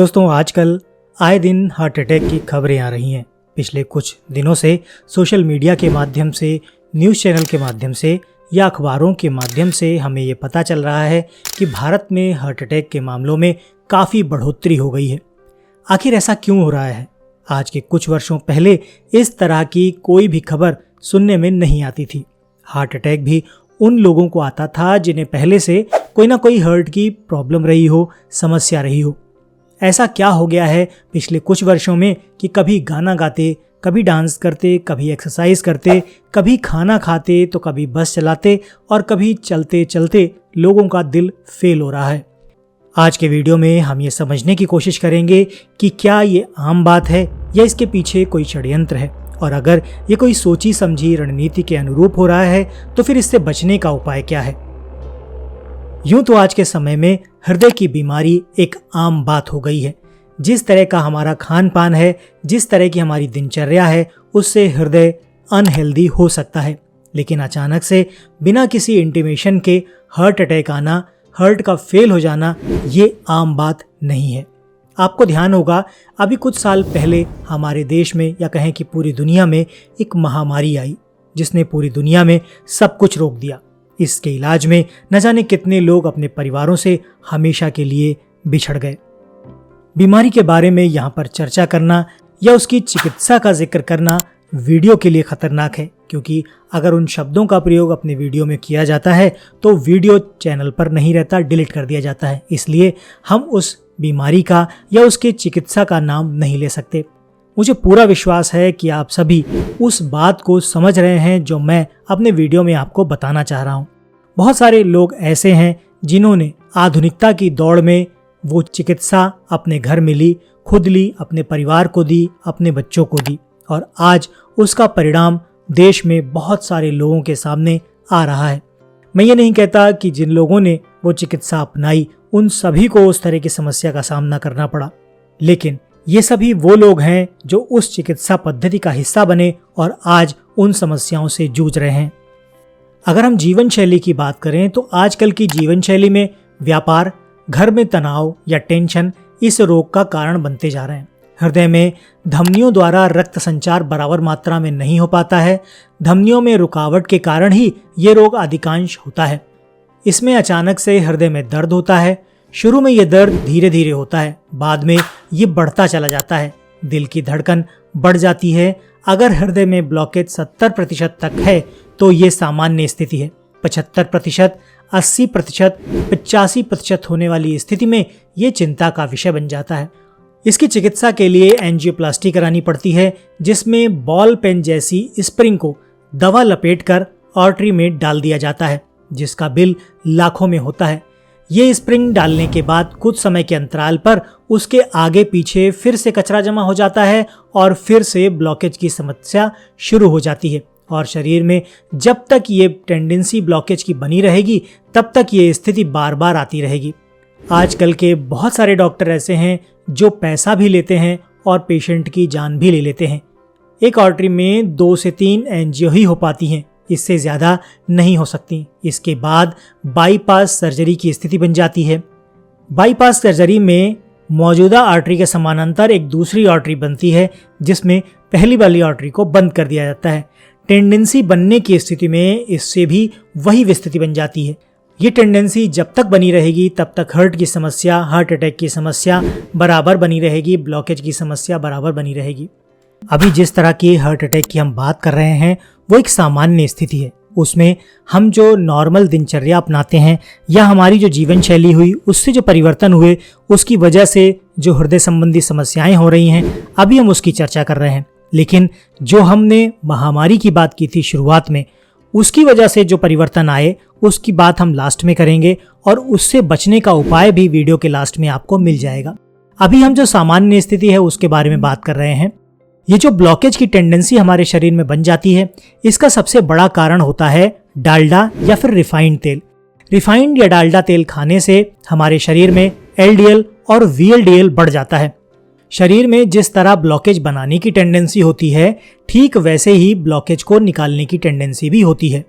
दोस्तों, आजकल आए दिन हार्ट अटैक की खबरें आ रही हैं। पिछले कुछ दिनों से सोशल मीडिया के माध्यम से, न्यूज़ चैनल के माध्यम से या अखबारों के माध्यम से हमें ये पता चल रहा है कि भारत में हार्ट अटैक के मामलों में काफ़ी बढ़ोतरी हो गई है। आखिर ऐसा क्यों हो रहा है? आज के कुछ वर्षों पहले इस तरह की कोई भी खबर सुनने में नहीं आती थी। हार्ट अटैक भी उन लोगों को आता था जिन्हें पहले से कोई ना कोई हार्ट की प्रॉब्लम रही हो, समस्या रही हो। ऐसा क्या हो गया है पिछले कुछ वर्षों में कि कभी गाना गाते, कभी डांस करते, कभी एक्सरसाइज करते, कभी खाना खाते तो कभी बस चलाते और कभी चलते चलते लोगों का दिल फेल हो रहा है। आज के वीडियो में हम ये समझने की कोशिश करेंगे कि क्या ये आम बात है या इसके पीछे कोई षड्यंत्र है, और अगर ये कोई सोची समझी रणनीति के अनुरूप हो रहा है तो फिर इससे बचने का उपाय क्या है। यूं तो आज के समय में हृदय की बीमारी एक आम बात हो गई है। जिस तरह का हमारा खान पान है, जिस तरह की हमारी दिनचर्या है, उससे हृदय अनहेल्दी हो सकता है। लेकिन अचानक से बिना किसी इंटीमेशन के हार्ट अटैक आना, हार्ट का फेल हो जाना, ये आम बात नहीं है। आपको ध्यान होगा, अभी कुछ साल पहले हमारे देश में या कहें कि पूरी दुनिया में एक महामारी आई जिसने पूरी दुनिया में सब कुछ रोक दिया। इसके इलाज में न जाने कितने लोग अपने परिवारों से हमेशा के लिए बिछड़ गए। बीमारी के बारे में यहाँ पर चर्चा करना या उसकी चिकित्सा का जिक्र करना वीडियो के लिए खतरनाक है, क्योंकि अगर उन शब्दों का प्रयोग अपने वीडियो में किया जाता है तो वीडियो चैनल पर नहीं रहता, डिलीट कर दिया जाता है। इसलिए हम उस बीमारी का या उसके चिकित्सा का नाम नहीं ले सकते। मुझे पूरा विश्वास है कि आप सभी उस बात को समझ रहे हैं जो मैं अपने वीडियो में आपको बताना चाह रहा हूँ। बहुत सारे लोग ऐसे हैं जिन्होंने आधुनिकता की दौड़ में वो चिकित्सा अपने घर में ली, खुद ली, अपने परिवार को दी, अपने बच्चों को दी, और आज उसका परिणाम देश में बहुत सारे लोगों के सामने आ रहा है। मैं ये नहीं कहता कि जिन लोगों ने वो चिकित्सा अपनाई उन सभी को उस तरह की समस्या का सामना करना पड़ा, लेकिन ये सभी वो लोग हैं जो उस चिकित्सा पद्धति का हिस्सा बने और आज उन समस्याओं से जूझ रहे हैं। अगर हम जीवन शैली की बात करें तो आजकल की जीवन शैली में व्यापार, घर में तनाव या टेंशन इस रोग का कारण बनते जा रहे हैं। हृदय में धमनियों द्वारा रक्त संचार बराबर मात्रा में नहीं हो पाता है। धमनियों में रुकावट के कारण ही ये रोग अधिकांश होता है। इसमें अचानक से हृदय में दर्द होता है। शुरू में ये दर्द धीरे धीरे होता है, बाद में ये बढ़ता चला जाता है। दिल की धड़कन बढ़ जाती है। अगर हृदय में ब्लॉकेज 70% तक है तो ये सामान्य स्थिति है। 75%, 80%, 85% होने वाली स्थिति में ये चिंता का विषय बन जाता है। इसकी चिकित्सा के लिए एंजियोप्लास्टी करानी पड़ती है, जिसमें बॉल पेन जैसी स्प्रिंग को दवा लपेटकर आर्टरी में डाल दिया जाता है, जिसका बिल लाखों में होता है। ये स्प्रिंग डालने के बाद कुछ समय के अंतराल पर उसके आगे पीछे फिर से कचरा जमा हो जाता है और फिर से ब्लॉकेज की समस्या शुरू हो जाती है, और शरीर में जब तक ये टेंडेंसी ब्लॉकेज की बनी रहेगी तब तक ये स्थिति बार बार आती रहेगी। आजकल के बहुत सारे डॉक्टर ऐसे हैं जो पैसा भी लेते हैं और पेशेंट की जान भी ले लेते हैं। एक आर्टरी में 2 से 3 एंजियो ही हो पाती हैं, इससे ज़्यादा नहीं हो सकती। इसके बाद बाईपास सर्जरी की स्थिति बन जाती है। बाईपास सर्जरी में मौजूदा आर्टरी के समानांतर एक दूसरी आर्टरी बनती है, जिसमें पहली वाली आर्टरी को बंद कर दिया जाता है। टेंडेंसी बनने की स्थिति में इससे भी वही स्थिति बन जाती है। ये टेंडेंसी जब तक बनी रहेगी तब तक हार्ट की समस्या, हार्ट अटैक की समस्या बराबर बनी रहेगी, ब्लॉकेज की समस्या बराबर बनी रहेगी। अभी जिस तरह की हार्ट अटैक की हम बात कर रहे हैं वो एक सामान्य स्थिति है। उसमें हम जो नॉर्मल दिनचर्या अपनाते हैं या हमारी जो जीवन शैली हुई उससे जो परिवर्तन हुए, उसकी वजह से जो हृदय संबंधी समस्याएं हो रही हैं, अभी हम उसकी चर्चा कर रहे हैं। लेकिन जो हमने महामारी की बात की थी शुरुआत में, उसकी वजह से जो परिवर्तन आए उसकी बात हम लास्ट में करेंगे, और उससे बचने का उपाय भी वीडियो के लास्ट में आपको मिल जाएगा। अभी हम जो सामान्य स्थिति है उसके बारे में बात कर रहे हैं। ये जो ब्लॉकेज की टेंडेंसी हमारे शरीर में बन जाती है, इसका सबसे बड़ा कारण होता है डालडा या फिर रिफाइंड तेल। रिफाइंड या डालडा तेल खाने से हमारे शरीर में एलडीएल और वीएलडीएल बढ़ जाता है। शरीर में जिस तरह ब्लॉकेज बनाने की टेंडेंसी होती है, ठीक वैसे ही ब्लॉकेज को निकालने की टेंडेंसी भी होती है।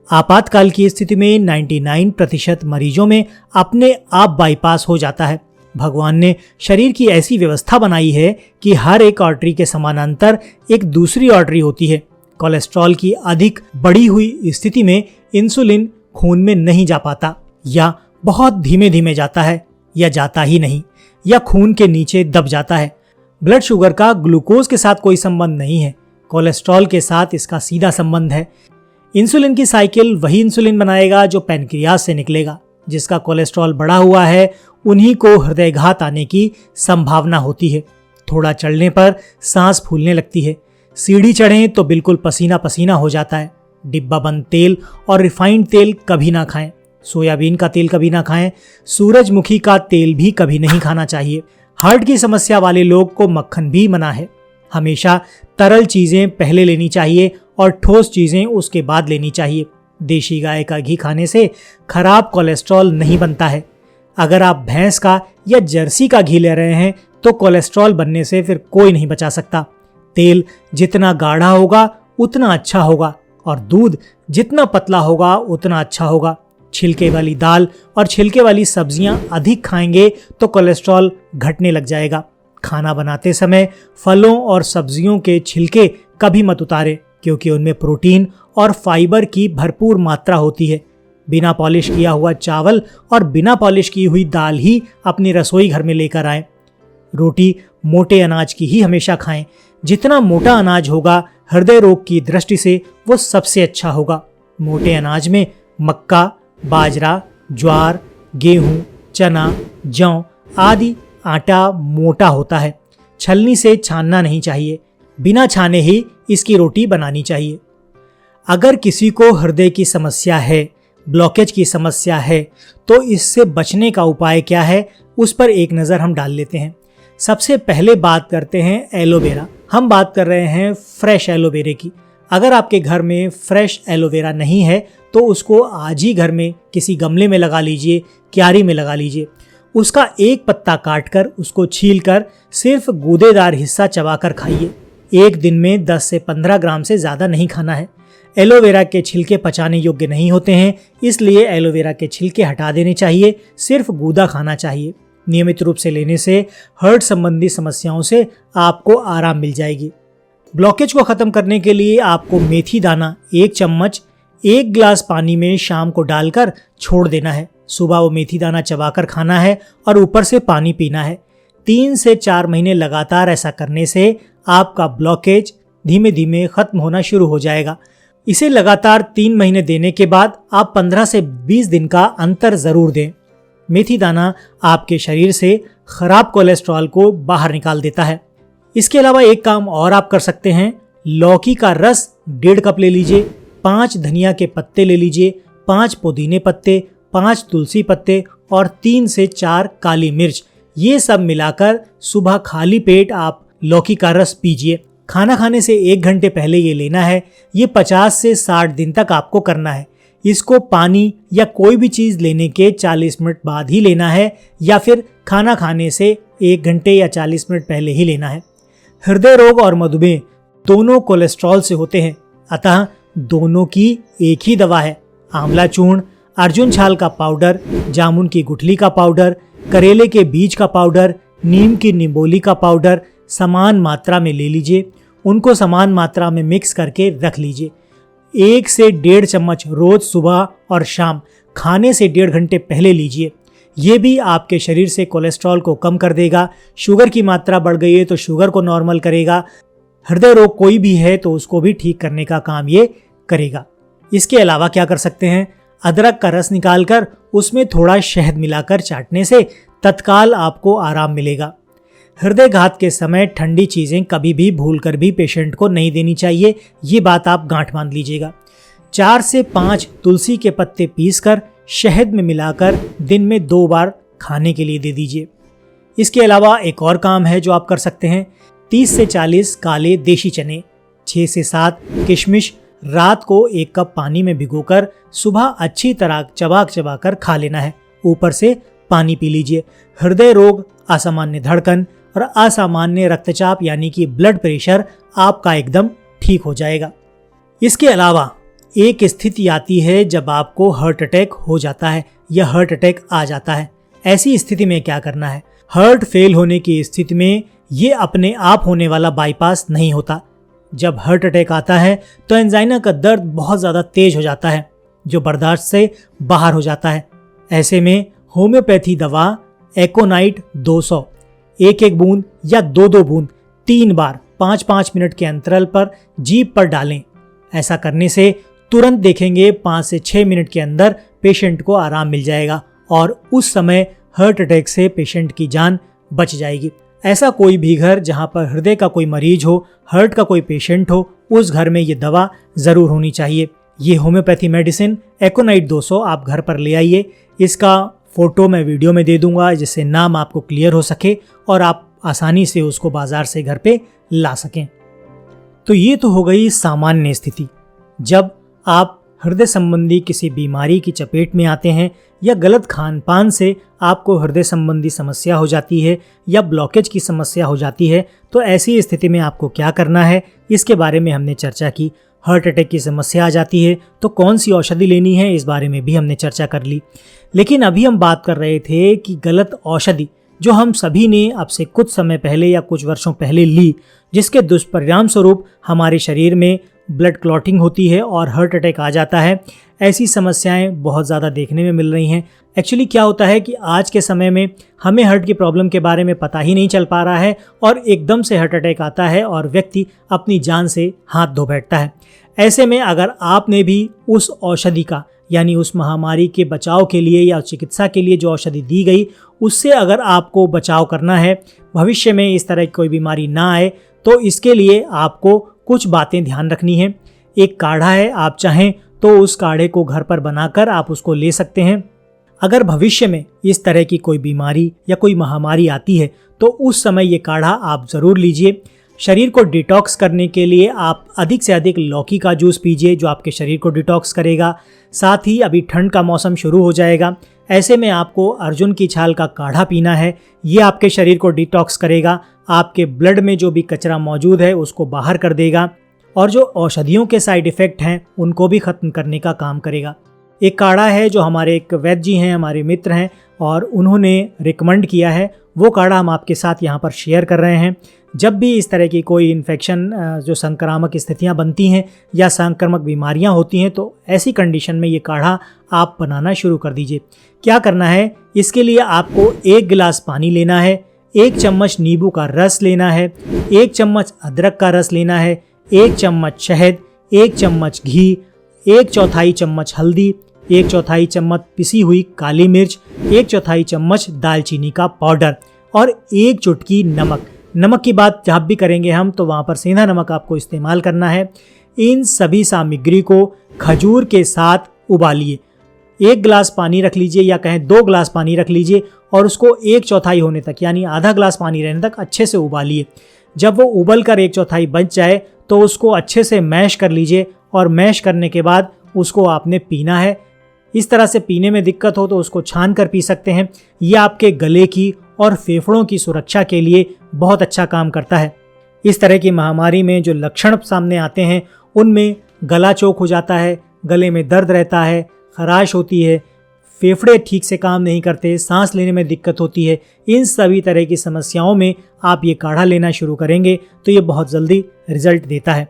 आपातकाल की स्थिति में 99% मरीजों में अपने आप बाईपास हो जाता है। भगवान ने शरीर की ऐसी व्यवस्था बनाई है कि हर एक आर्टरी के समानांतर एक दूसरी आर्टरी होती है। कोलेस्ट्रॉल की अधिक बढ़ी हुई स्थिति में इंसुलिन खून में नहीं जा पाता, या बहुत धीमे धीमे जाता है, या जाता ही नहीं, या खून के नीचे दब जाता है। ब्लड शुगर का ग्लूकोज के साथ कोई संबंध नहीं है, कोलेस्ट्रॉल के साथ इसका सीधा संबंध है। इंसुलिन की साइकिल वही इंसुलिन बनाएगा जो पैनक्रियाज से निकलेगा। जिसका कोलेस्ट्रॉल बढ़ा हुआ है उन्हीं को हृदयघात आने की संभावना होती है। थोड़ा चलने पर सांस फूलने लगती है, सीढ़ी चढ़ें तो बिल्कुल पसीना पसीना हो जाता है। डिब्बा बंद तेल और रिफाइंड तेल कभी ना खाएं, सोयाबीन का तेल कभी ना खाएं, सूरजमुखी का तेल भी कभी नहीं खाना चाहिए। हार्ट की समस्या वाले लोग को मक्खन भी मना है। हमेशा तरल चीजें पहले लेनी चाहिए और ठोस चीजें उसके बाद लेनी चाहिए। देशी गाय का घी खाने से खराब कोलेस्ट्रॉल नहीं बनता है। अगर आप भैंस का या जर्सी का घी ले रहे हैं तो कोलेस्ट्रॉल बनने से फिर कोई नहीं बचा सकता। तेल जितना गाढ़ा होगा उतना अच्छा होगा, और दूध जितना पतला होगा उतना अच्छा होगा। छिलके वाली दाल और छिलके वाली सब्जियां अधिक खाएंगे तो कोलेस्ट्रॉल घटने लग जाएगा। खाना बनाते समय फलों और सब्जियों के छिलके कभी मत उतारें, क्योंकि उनमें प्रोटीन और फाइबर की भरपूर मात्रा होती है। बिना पॉलिश किया हुआ चावल और बिना पॉलिश की हुई दाल ही अपनी रसोई घर में लेकर आएं। रोटी मोटे अनाज की ही हमेशा खाएं। जितना मोटा अनाज होगा हृदय रोग की दृष्टि से वो सबसे अच्छा होगा। मोटे अनाज में मक्का, बाजरा, ज्वार, गेहूं, चना, जौ आदि आटा मोटा होता है। छलनी से छानना नहीं चाहिए, बिना छाने ही इसकी रोटी बनानी चाहिए। अगर किसी को हृदय की समस्या है, ब्लॉकेज की समस्या है, तो इससे बचने का उपाय क्या है उस पर एक नज़र हम डाल लेते हैं। सबसे पहले बात करते हैं एलोवेरा। हम बात कर रहे हैं फ्रेश एलोवेरा की। अगर आपके घर में फ्रेश एलोवेरा नहीं है तो उसको आज ही घर में किसी गमले में लगा लीजिए, क्यारी में लगा लीजिए। उसका एक पत्ता काटकर उसको छीलकर सिर्फ गूदेदार हिस्सा चबाकर खाइए। एक दिन में 10 से 15 ग्राम से ज़्यादा नहीं खाना है। एलोवेरा के छिलके पचाने योग्य नहीं होते हैं, इसलिए एलोवेरा के छिलके हटा देने चाहिए, सिर्फ गूदा खाना चाहिए। नियमित रूप से लेने से हार्ट संबंधी समस्याओं से आपको आराम मिल जाएगी। ब्लॉकेज को खत्म करने के लिए आपको मेथी दाना 1 चम्मच 1 गिलास पानी में शाम को डालकर छोड़ देना है। सुबह वो मेथी दाना चबाकर खाना है और ऊपर से पानी पीना है। 3 से 4 महीने लगातार ऐसा करने से आपका ब्लॉकेज धीमे धीमे खत्म होना शुरू हो जाएगा। इसे लगातार 3 महीने देने के बाद आप 15 से 20 दिन का अंतर जरूर दें। मेथी दाना आपके शरीर से खराब कोलेस्ट्रॉल को बाहर निकाल देता है। इसके अलावा एक काम और आप कर सकते हैं। लौकी का रस 1.5 कप ले लीजिए, 5 धनिया के पत्ते ले लीजिए, 5 पुदीने पत्ते, 5 तुलसी पत्ते और 3 से 4 काली मिर्च। ये सब मिलाकर सुबह खाली पेट आप लौकी का रस पीजिए। खाना खाने से 1 घंटे पहले ये लेना है। ये 50 से 60 दिन तक आपको करना है। इसको पानी या कोई भी चीज़ लेने के 40 मिनट बाद ही लेना है, या फिर खाना खाने से 1 घंटे या 40 मिनट पहले ही लेना है। हृदय रोग और मधुमेह दोनों कोलेस्ट्रॉल से होते हैं, अतः दोनों की एक ही दवा है। आंवला चूर्ण, अर्जुन छाल का पाउडर, जामुन की गुठली का पाउडर, करेले के बीज का पाउडर, नीम की निंबोली का पाउडर समान मात्रा में ले लीजिए। उनको समान मात्रा में मिक्स करके रख लीजिए। 1 से 1.5 चम्मच रोज सुबह और शाम खाने से 1.5 घंटे पहले लीजिए। ये भी आपके शरीर से कोलेस्ट्रॉल को कम कर देगा। शुगर की मात्रा बढ़ गई है तो शुगर को नॉर्मल करेगा। हृदय रोग कोई भी है तो उसको भी ठीक करने का काम ये करेगा। इसके अलावा क्या कर सकते हैं, अदरक का रस निकालकर उसमें थोड़ा शहद मिलाकर चाटने से तत्काल आपको आराम मिलेगा। हृदयघात के समय ठंडी चीज़ें कभी भी भूलकर भी पेशेंट को नहीं देनी चाहिए, ये बात आप गांठ बांध लीजिएगा। 4 से 5 तुलसी के पत्ते पीसकर शहद में मिलाकर दिन में 2 बार खाने के लिए दे दीजिए। इसके अलावा एक और काम है जो आप कर सकते हैं। 30 से 40 काले देशी चने, 6 से 7 किशमिश रात को 1 कप पानी में भिगोकर सुबह अच्छी तरह चबा कर खा लेना है। ऊपर से पानी पी लीजिए। हृदय रोग, असामान्य धड़कन और असामान्य रक्तचाप यानी कि ब्लड प्रेशर आपका एकदम ठीक हो जाएगा। इसके अलावा एक स्थिति आती है जब आपको हार्ट अटैक हो जाता है या हार्ट अटैक आ जाता है। ऐसी स्थिति में क्या करना है, हार्ट फेल होने की स्थिति में ये अपने आप होने वाला बाईपास नहीं होता। जब हार्ट अटैक आता है तो एंजाइना का दर्द बहुत ज़्यादा तेज हो जाता है जो बर्दाश्त से बाहर हो जाता है। ऐसे में होम्योपैथी दवा एकोनाइट 200 एक बूंद या 2 बूंद 3 बार 5-5 मिनट के अंतराल पर जीभ पर डालें। ऐसा करने से तुरंत देखेंगे 5 से 6 मिनट के अंदर पेशेंट को आराम मिल जाएगा और उस समय हार्ट अटैक से पेशेंट की जान बच जाएगी। ऐसा कोई भी घर जहां पर हृदय का कोई मरीज हो, हार्ट का कोई पेशेंट हो, उस घर में ये दवा ज़रूर होनी चाहिए। ये होम्योपैथी मेडिसिन एकोनाइट 200 आप घर पर ले आइए। इसका फ़ोटो मैं वीडियो में दे दूंगा जिससे नाम आपको क्लियर हो सके और आप आसानी से उसको बाज़ार से घर पे ला सकें। तो ये तो हो गई सामान्य स्थिति। जब आप हृदय संबंधी किसी बीमारी की चपेट में आते हैं या गलत खान पान से आपको हृदय संबंधी समस्या हो जाती है या ब्लॉकेज की समस्या हो जाती है, तो ऐसी स्थिति में आपको क्या करना है इसके बारे में हमने चर्चा की। हार्ट अटैक की समस्या आ जाती है तो कौन सी औषधि लेनी है इस बारे में भी हमने चर्चा कर ली। लेकिन अभी हम बात कर रहे थे कि गलत औषधि जो हम सभी ने अब से कुछ समय पहले या कुछ वर्षों पहले ली, जिसके दुष्परिणाम स्वरूप हमारे शरीर में ब्लड क्लॉटिंग होती है और हार्ट अटैक आ जाता है। ऐसी समस्याएं बहुत ज़्यादा देखने में मिल रही हैं। एक्चुअली क्या होता है कि आज के समय में हमें हार्ट की प्रॉब्लम के बारे में पता ही नहीं चल पा रहा है और एकदम से हार्ट अटैक आता है और व्यक्ति अपनी जान से हाथ धो बैठता है। ऐसे में अगर आपने भी उस औषधि का यानी उस महामारी के बचाव के लिए या चिकित्सा के लिए जो औषधि दी गई उससे अगर आपको बचाव करना है, भविष्य में इस तरह की कोई बीमारी ना आए, तो इसके लिए आपको कुछ बातें ध्यान रखनी है। एक काढ़ा है, आप चाहें तो उस काढ़े को घर पर बनाकर आप उसको ले सकते हैं। अगर भविष्य में इस तरह की कोई बीमारी या कोई महामारी आती है तो उस समय ये काढ़ा आप ज़रूर लीजिए। शरीर को डिटॉक्स करने के लिए आप अधिक से अधिक लौकी का जूस पीजिए जो आपके शरीर को डिटॉक्स करेगा। साथ ही अभी ठंड का मौसम शुरू हो जाएगा, ऐसे में आपको अर्जुन की छाल का काढ़ा पीना है। ये आपके शरीर को डिटॉक्स करेगा, आपके ब्लड में जो भी कचरा मौजूद है उसको बाहर कर देगा और जो औषधियों के साइड इफ़ेक्ट हैं उनको भी ख़त्म करने का काम करेगा। एक काढ़ा है जो हमारे एक वैद्य जी हैं, हमारे मित्र हैं और उन्होंने रिकमेंड किया है, वो काढ़ा हम आपके साथ यहाँ पर शेयर कर रहे हैं। जब भी इस तरह की कोई इन्फेक्शन जो संक्रामक स्थितियाँ बनती हैं या संक्रामक बीमारियाँ होती हैं तो ऐसी कंडीशन में ये काढ़ा आप बनाना शुरू कर दीजिए। क्या करना है, इसके लिए आपको 1 गिलास पानी लेना है, 1 चम्मच नींबू का रस लेना है, 1 चम्मच अदरक का रस लेना है, 1 चम्मच शहद, 1 चम्मच घी, 1/4 चम्मच हल्दी, 1/4 चम्मच पिसी हुई काली मिर्च, 1/4 चम्मच दालचीनी का पाउडर और 1 चुटकी नमक। नमक की बात जब भी करेंगे हम तो वहाँ पर सेंधा नमक आपको इस्तेमाल करना है। इन सभी सामग्री को खजूर के साथ उबालिए। 1 गिलास पानी रख लीजिए या कहें 2 गिलास पानी रख लीजिए और उसको 1/4 होने तक यानी आधा गिलास पानी रहने तक अच्छे से उबालिए। जब वो उबल कर 1/4 बच जाए तो उसको अच्छे से मैश कर लीजिए और मैश करने के बाद उसको आपने पीना है। इस तरह से पीने में दिक्कत हो तो उसको छान कर पी सकते हैं। ये आपके गले की और फेफड़ों की सुरक्षा के लिए बहुत अच्छा काम करता है। इस तरह की महामारी में जो लक्षण सामने आते हैं उनमें गला चोक हो जाता है, गले में दर्द रहता है, खराश होती है, फेफड़े ठीक से काम नहीं करते, सांस लेने में दिक्कत होती है। इन सभी तरह की समस्याओं में आप ये काढ़ा लेना शुरू करेंगे तो ये बहुत जल्दी रिजल्ट देता है।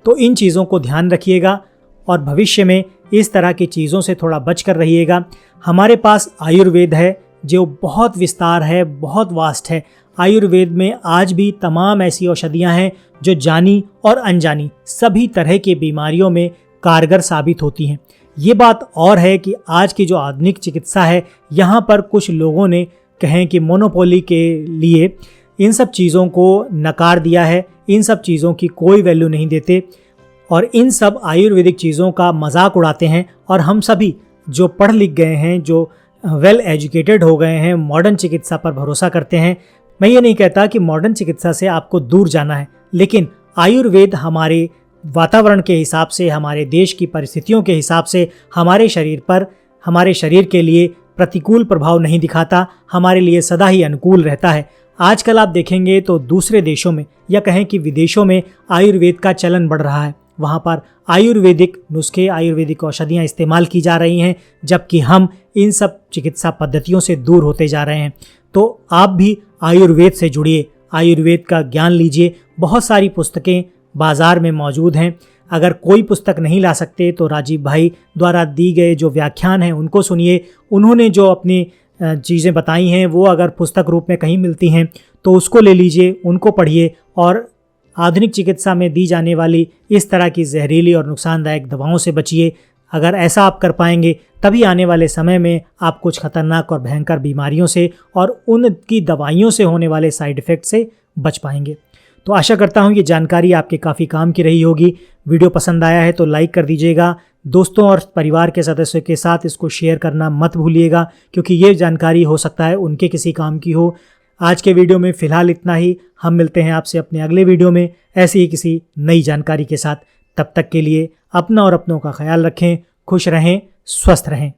तो इन चीज़ों को ध्यान रखिएगा और भविष्य में इस तरह की चीज़ों से थोड़ा बच कर रहिएगा। हमारे पास आयुर्वेद है जो बहुत विस्तार है, बहुत वास्ट है। आयुर्वेद में आज भी तमाम ऐसी औषधियाँ हैं जो जानी और अनजानी सभी तरह की बीमारियों में कारगर साबित होती हैं। ये बात और है कि आज की जो आधुनिक चिकित्सा है यहाँ पर कुछ लोगों ने कहें कि मोनोपोली के लिए इन सब चीज़ों को नकार दिया है, इन सब चीज़ों की कोई वैल्यू नहीं देते और इन सब आयुर्वेदिक चीज़ों का मजाक उड़ाते हैं। और हम सभी जो पढ़ लिख गए हैं, जो वेल एजुकेटेड हो गए हैं, मॉडर्न चिकित्सा पर भरोसा करते हैं। मैं ये नहीं कहता कि मॉडर्न चिकित्सा से आपको दूर जाना है, लेकिन आयुर्वेद हमारे वातावरण के हिसाब से, हमारे देश की परिस्थितियों के हिसाब से हमारे शरीर पर, हमारे शरीर के लिए प्रतिकूल प्रभाव नहीं दिखाता, हमारे लिए सदा ही अनुकूल रहता है। आजकल आप देखेंगे तो दूसरे देशों में या कहें कि विदेशों में आयुर्वेद का चलन बढ़ रहा है। वहाँ पर आयुर्वेदिक नुस्खे, आयुर्वेदिक औषधियाँ इस्तेमाल की जा रही हैं, जबकि हम इन सब चिकित्सा पद्धतियों से दूर होते जा रहे हैं। तो आप भी आयुर्वेद से जुड़िए, आयुर्वेद का ज्ञान लीजिए। बहुत सारी पुस्तकें बाज़ार में मौजूद हैं। अगर कोई पुस्तक नहीं ला सकते तो राजीव भाई द्वारा दी गए जो व्याख्यान हैं उनको सुनिए। उन्होंने जो अपनी चीज़ें बताई हैं वो अगर पुस्तक रूप में कहीं मिलती हैं तो उसको ले लीजिए, उनको पढ़िए और आधुनिक चिकित्सा में दी जाने वाली इस तरह की जहरीली और नुकसानदायक दवाओं से बचिए। अगर ऐसा आप कर पाएंगे तभी आने वाले समय में आप कुछ खतरनाक और भयंकर बीमारियों से और उनकी दवाइयों से होने वाले साइड इफ़ेक्ट से बच पाएंगे। तो आशा करता हूँ ये जानकारी आपके काफ़ी काम की रही होगी। वीडियो पसंद आया है तो लाइक कर दीजिएगा। दोस्तों और परिवार के सदस्यों के साथ इसको शेयर करना मत भूलिएगा, क्योंकि ये जानकारी हो सकता है उनके किसी काम की हो। आज के वीडियो में फ़िलहाल इतना ही। हम मिलते हैं आपसे अपने अगले वीडियो में ऐसी ही किसी नई जानकारी के साथ। तब तक के लिए अपना और अपनों का ख्याल रखें, खुश रहें, स्वस्थ रहें।